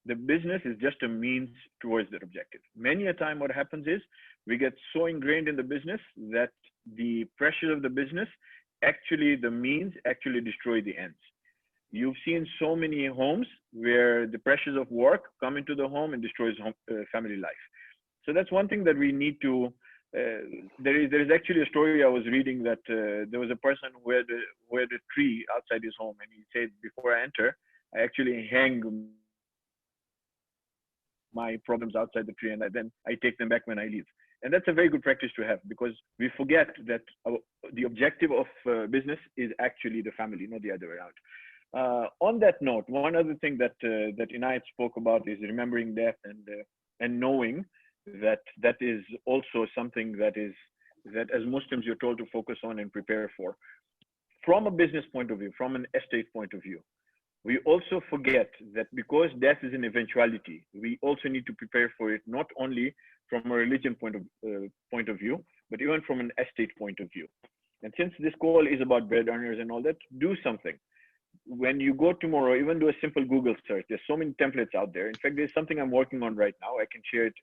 The business is just a means towards that objective. Many a time what happens is we get so ingrained in the business that the pressure of the business, actually the means actually destroy the ends. You've seen so many homes where the pressures of work come into the home and destroys family life. So that's one thing that we need to, there is actually a story I was reading that there was a person who had a tree outside his home, and he said, before I enter, I actually hang my problems outside the tree, and then I take them back when I leave. And that's a very good practice to have, because we forget that the objective of business is actually the family, not the other way around. On that note, one other thing that Inayat spoke about is remembering death and knowing that that is also something that as Muslims you're told to focus on and prepare for. From a business point of view, from an estate point of view, we also forget that because death is an eventuality, we also need to prepare for it, not only from a religion point of view, but even from an estate point of view. And since this call is about bread earners and all that, do something. When you go tomorrow, even do a simple Google search. There's so many templates out there. In fact, there's something I'm working on right now. I can share it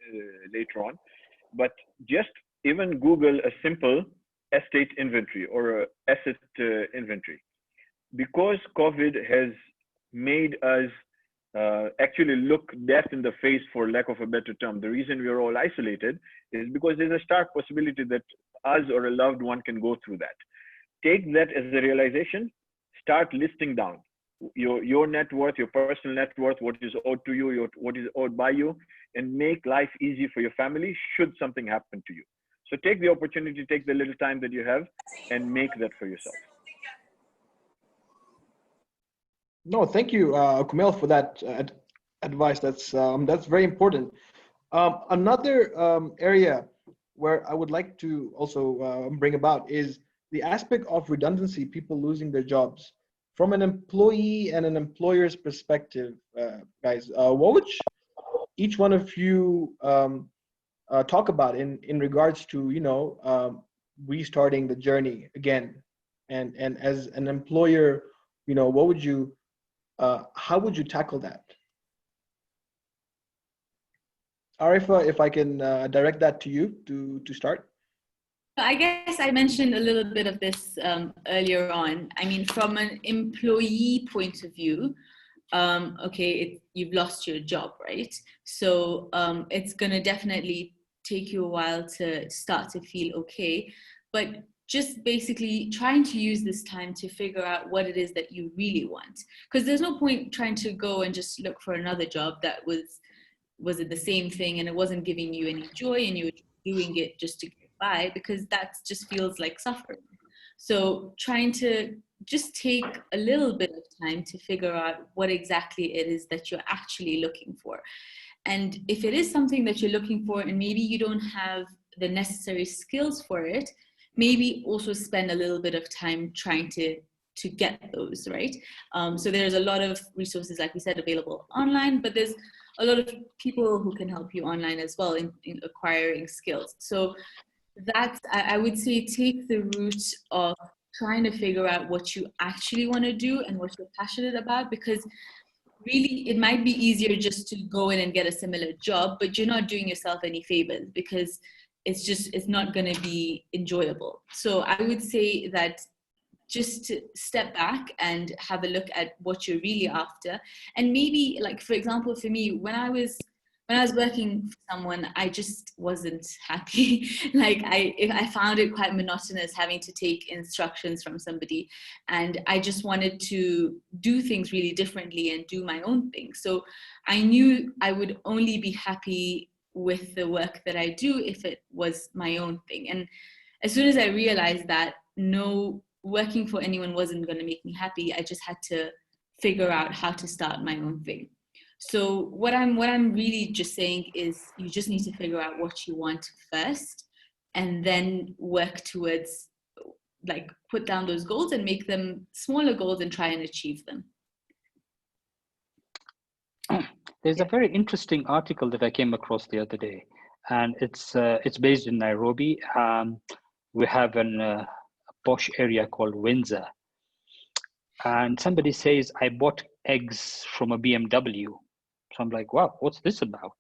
later on. But just even Google a simple estate inventory or asset inventory. Because COVID has made us actually look death in the face, for lack of a better term. The reason we are all isolated is because there's a stark possibility that us or a loved one can go through that. Take that as a realization. Start listing down your net worth, your personal net worth, what is owed to you, what is owed by you, and make life easy for your family should something happen to you. So take the opportunity, take the little time that you have, and make that for yourself. No, thank you, Kumail, for that advice. That's very important. Another area where I would like to also bring about is the aspect of redundancy, people losing their jobs. From an employee and an employer's perspective, guys, what would each one of you talk about in regards to restarting the journey again, and as an employer, what would you how would you tackle that? Arifa, if I can direct that to you to start. I guess I mentioned a little bit of this earlier on. I mean, from an employee point of view, okay, you've lost your job, right? So it's going to definitely take you a while to start to feel okay. But just basically trying to use this time to figure out what it is that you really want. Because there's no point trying to go and just look for another job that was it the same thing and it wasn't giving you any joy and you were doing it just to get by, because that just feels like suffering. So trying to just take a little bit of time to figure out what exactly it is that you're actually looking for. And if it is something that you're looking for and maybe you don't have the necessary skills for it, maybe also spend a little bit of time trying to get those, right? So there's a lot of resources, like we said, available online, but there's a lot of people who can help you online as well in acquiring skills. So that's, I would say, take the route of trying to figure out what you actually want to do and what you're passionate about, because really it might be easier just to go in and get a similar job, but you're not doing yourself any favors, because it's not going to be enjoyable. So I would say that just to step back and have a look at what you're really after. And maybe, like, for example, for me, when I was working for someone, I just wasn't happy. Like I found it quite monotonous having to take instructions from somebody, and I just wanted to do things really differently and do my own thing. So I knew I would only be happy with the work that I do if it was my own thing. And as soon as I realized that no, working for anyone wasn't going to make me happy, I just had to figure out how to start my own thing. So what I'm really just saying is you just need to figure out what you want first, and then work towards, like, put down those goals and make them smaller goals and try and achieve them. There's a very interesting article that I came across the other day, and it's based in Nairobi. We have a posh area called Windsor, and somebody says, I bought eggs from a BMW. So I'm like, wow, what's this about?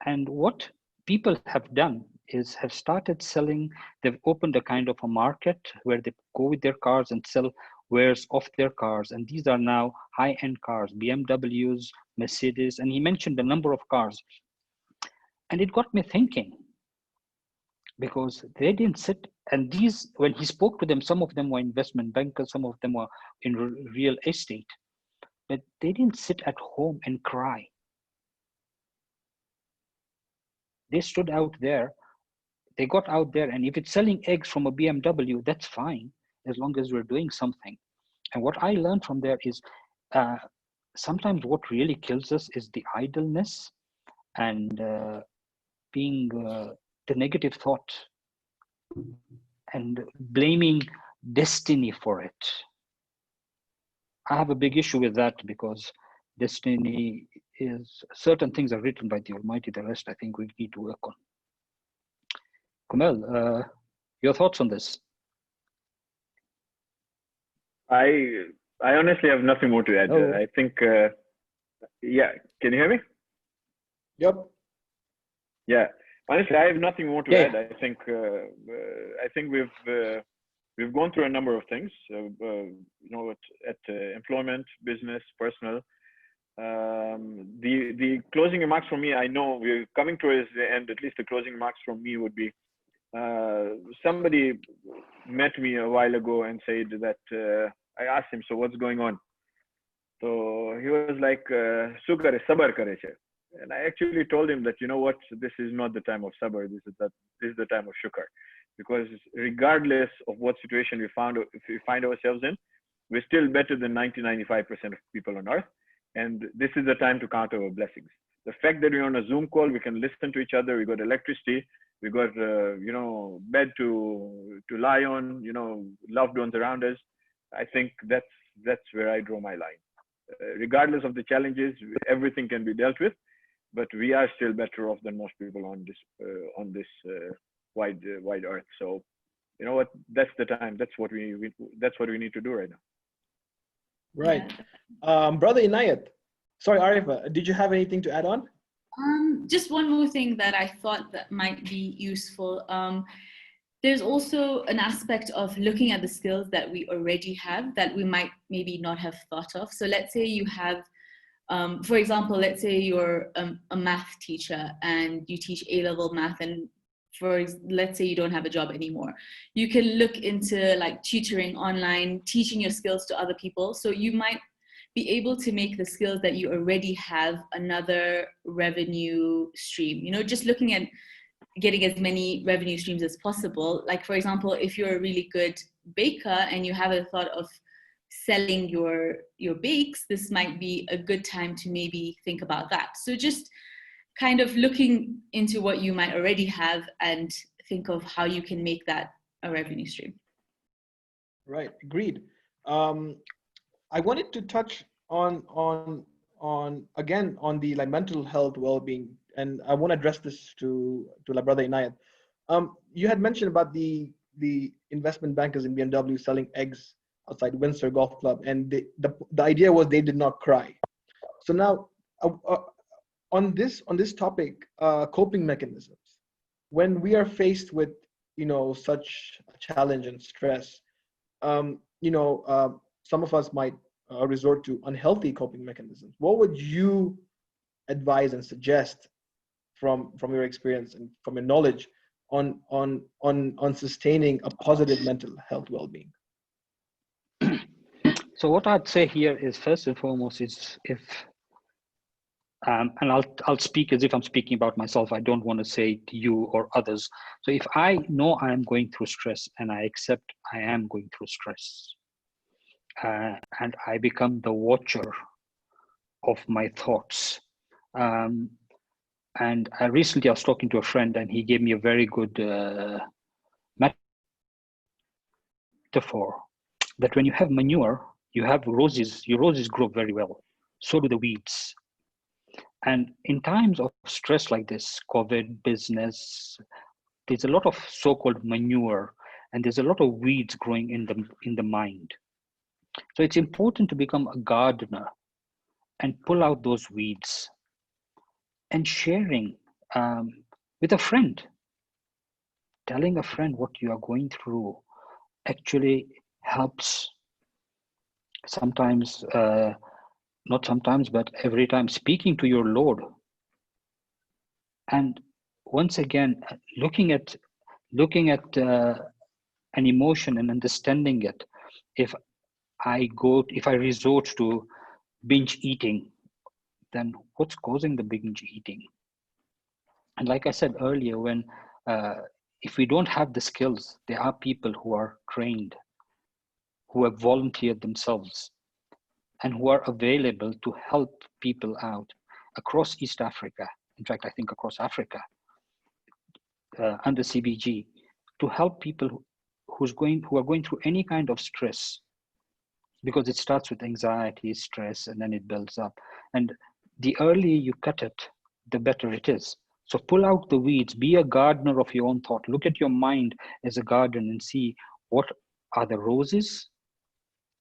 And what people have done is have started selling. They've opened a kind of a market where they go with their cars and sell wares off their cars. And these are now high-end cars, BMWs, Mercedes. And he mentioned a number of cars. And it got me thinking, because they didn't sit, and these, when he spoke to them, some of them were investment bankers, some of them were in real estate. but they didn't sit at home and cry. They stood out there. They got out there, and if it's selling eggs from a BMW, that's fine, as long as we're doing something. And what I learned from there is sometimes what really kills us is the idleness and being the negative thought and blaming destiny for it. I have a big issue with that, because destiny is, certain things are written by the Almighty, the rest I think we need to work on. Kumail, your thoughts on this? I honestly have nothing more to add. Oh. I think, yeah, can you hear me? Yep. Yeah, honestly, I have nothing more to add. I think we've gone through a number of things. At employment, business, personal. The closing remarks from me. I know we're coming towards the end. At least the closing remarks from me would be: somebody met me a while ago and said that I asked him, "So what's going on?" So he was like, "Sukar sabar kare che." And I actually told him that, you know what, this is not the time of sabr, this is the time of shukr. Because regardless of what situation if we find ourselves in, we're still better than 90-95% of people on earth. And this is the time to count our blessings. The fact that we're on a Zoom call, we can listen to each other, we got electricity, we got bed to lie on, loved ones around us. I think that's where I draw my line. Regardless of the challenges, everything can be dealt with. But we are still better off than most people on this wide earth. So, you know what? That's the time. That's what we need to do right now. Right, Brother Inayat. Sorry, Arifa. Did you have anything to add on? Just one more thing that I thought that might be useful. There's also an aspect of looking at the skills that we already have that we might maybe not have thought of. So let's say you have. For example, let's say you're a math teacher and you teach A-level math, and let's say you don't have a job anymore. You can look into like tutoring online, teaching your skills to other people. So you might be able to make the skills that you already have another revenue stream. Just looking at getting as many revenue streams as possible. Like, for example, if you're a really good baker and you have a thought of selling your bakes, this might be a good time to maybe think about that. So just kind of looking into what you might already have and think of how you can make that a revenue stream. Right, agreed. I wanted to touch on the mental health well-being, and I want to address this to Brother Inayat. You had mentioned about the investment bankers in BMW selling eggs outside Windsor Golf Club, and the idea was they did not cry. So now, on this topic, coping mechanisms, when we are faced with such a challenge and stress, some of us might resort to unhealthy coping mechanisms. What would you advise and suggest from your experience and from your knowledge on sustaining a positive mental health well-being? So what I'd say here is, first and foremost, is and I'll speak as if I'm speaking about myself. I don't want to say to you or others. So if I know I am going through stress and I accept I am going through stress, and I become the watcher of my thoughts. And recently I was talking to a friend and he gave me a very good metaphor that when you have manure, you have roses, your roses grow very well. So do the weeds. And in times of stress like this, COVID, business, there's a lot of so-called manure, and there's a lot of weeds growing in the mind. So it's important to become a gardener and pull out those weeds. And sharing with a friend, telling a friend what you are going through actually helps. Sometimes, not sometimes, but every time, speaking to your Lord. And once again, looking at an emotion and understanding it. If I resort to binge eating, then what's causing the binge eating? And like I said earlier, when if we don't have the skills, there are people who are trained, who have volunteered themselves, and who are available to help people out across East Africa. In fact, I think across Africa, under CBG, to help people who are going through any kind of stress, because it starts with anxiety, stress, and then it builds up. And the earlier you cut it, the better it is. So pull out the weeds, be a gardener of your own thought. Look at your mind as a garden and see what are the roses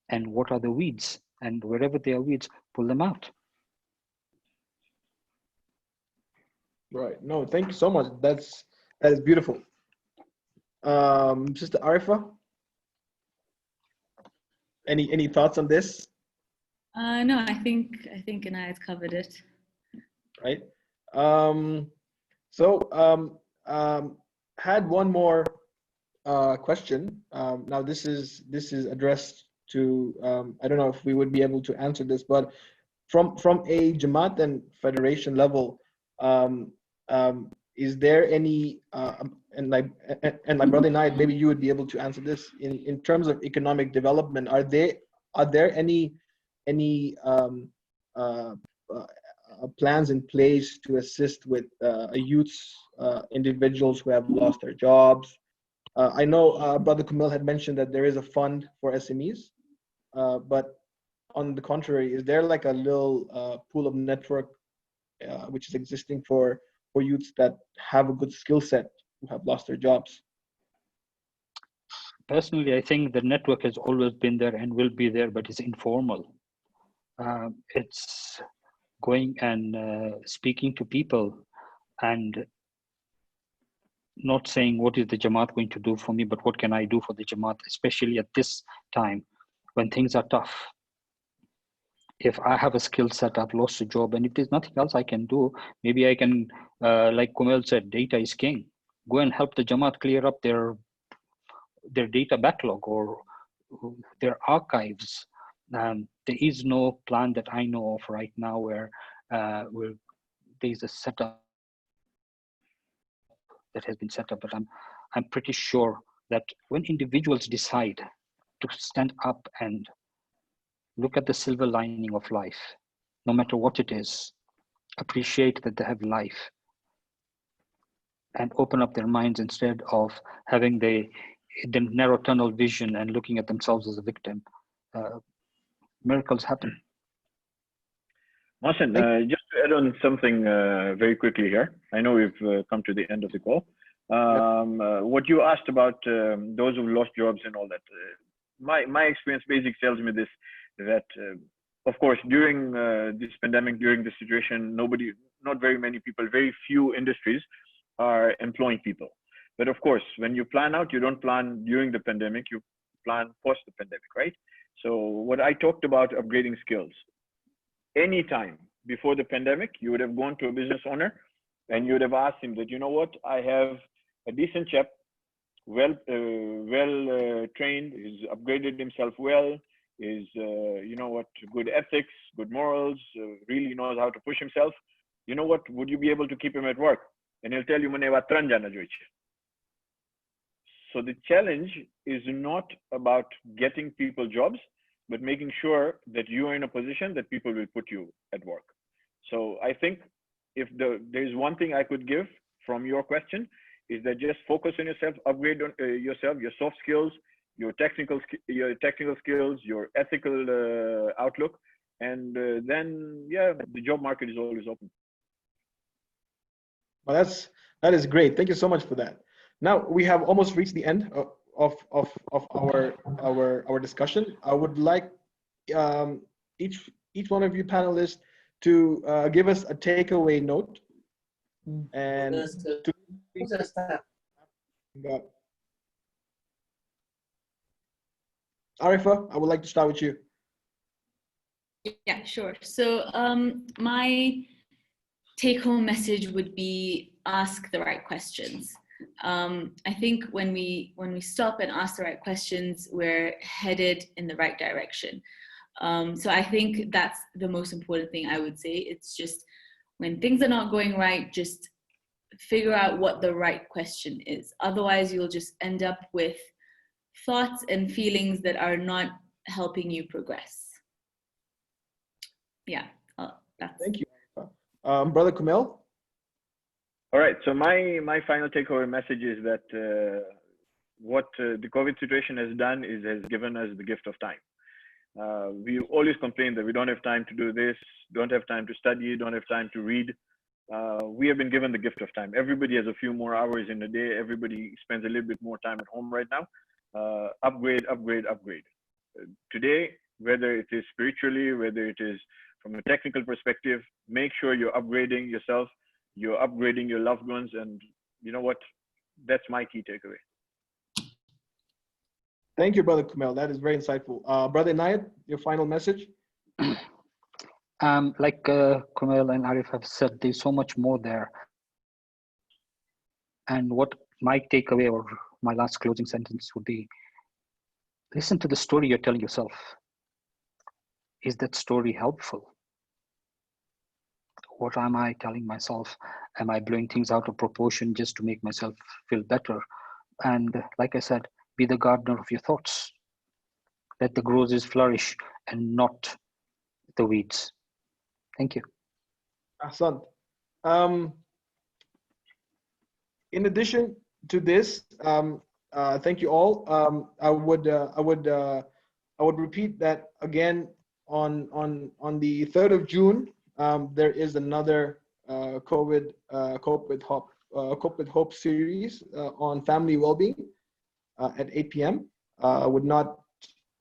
and what are the weeds. And wherever there are weeds, pull them out. Right. No, thank you so much. That is beautiful. Sister Arifa, any thoughts on this? No, I think Inayat covered it. Right. Had one more question. Now this is addressed to I don't know if we would be able to answer this, but from a Jamaat and federation level, is there any and my brother Nayed, maybe you would be able to answer this in terms of economic development. Are there any plans in place to assist with youths, individuals who have lost their jobs? I know Brother Kumil had mentioned that there is a fund for SMEs, but on the contrary, is there like a little pool of network which is existing for youths that have a good skill set who have lost their jobs? Personally, I think the network has always been there and will be there, but it's informal. It's going and speaking to people and not saying what is the Jamaat going to do for me, but what can I do for the Jamaat, especially at this time when things are tough. If I have a skill set, I've lost a job, and if there's nothing else I can do, maybe I can, like Kumel said, data is king. Go and help the Jamaat clear up their data backlog or their archives. There is no plan that I know of right now where there's a setup that has been set up, but I'm pretty sure that when individuals decide to stand up and look at the silver lining of life, no matter what it is, appreciate that they have life, and open up their minds instead of having the narrow tunnel vision and looking at themselves as a victim, miracles happen. Mohsen, just to add on something very quickly here. I know we've come to the end of the call. What you asked about those who lost jobs and all that. My experience basic tells me this, that of course, during this pandemic, during this situation, not very many people, very few industries are employing people. But of course, when you plan out, you don't plan during the pandemic, you plan post the pandemic, right? So what I talked about upgrading skills, anytime before the pandemic, you would have gone to a business owner and you would have asked him that, you know what, I have a decent chap, well trained, he's upgraded himself well, is you know what, good ethics, good morals, really knows how to push himself. You know what, would you be able to keep him at work? And he'll tell you, "Mane va tran jana joiche." So the challenge is not about getting people jobs, but making sure that you are in a position that people will put you at work. So I think if there's one thing I could give from your question, is that just focus on yourself, upgrade on yourself, your soft skills, your technical skills, your ethical outlook, and then the job market is always open. Well, that is great. Thank you so much for that. Now we have almost reached the end of our discussion. I would like each one of you panelists to give us a takeaway note and Arifa, I would like to start with you. Yeah, sure. So my take-home message would be ask the right questions. I think when we stop and ask the right questions, we're headed in the right direction. So I think that's the most important thing I would say. It's just when things are not going right, just figure out what the right question is. Otherwise, you'll just end up with thoughts and feelings that are not helping you progress. Yeah, that's. Thank you. Brother Kumail? All right. So my final takeaway message is that what the COVID situation has done is has given us the gift of time. We always complain that we don't have time to do this, don't have time to study, don't have time to read. We have been given the gift of time. Everybody has a few more hours in a day. Everybody spends a little bit more time at home right now. Upgrade, upgrade, upgrade. Today, whether it is spiritually, whether it is from a technical perspective, make sure you're upgrading yourself, you're upgrading your loved ones, and you know what? That's my key takeaway. Thank you, Brother Kumail. That is very insightful. Brother Inayat, your final message? Like Kumail and Arif have said, there's so much more there. And what my takeaway or my last closing sentence would be, listen to the story you're telling yourself. Is that story helpful? What am I telling myself? Am I blowing things out of proportion just to make myself feel better? And like I said, be the gardener of your thoughts. Let the roses flourish and not the weeds. Thank you. Ahsan. In addition to this, thank you all. I would repeat that again on the 3rd of June. There is another COVID Cope with Hope series on family well-being at 8 p.m. I would not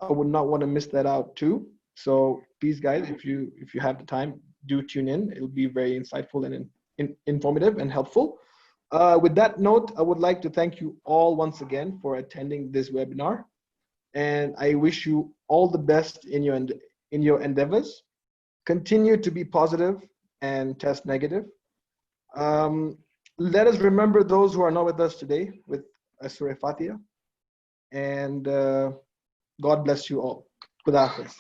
want to miss that out too. So please, guys, if you have the time, do tune in. It'll be very insightful and informative and helpful. With that note, I would like to thank you all once again for attending this webinar, and I wish you all the best in your endeavors. Continue to be positive and test negative. Let us remember those who are not with us today with Surah Fatiha, and God bless you all. Khuda Hafiz.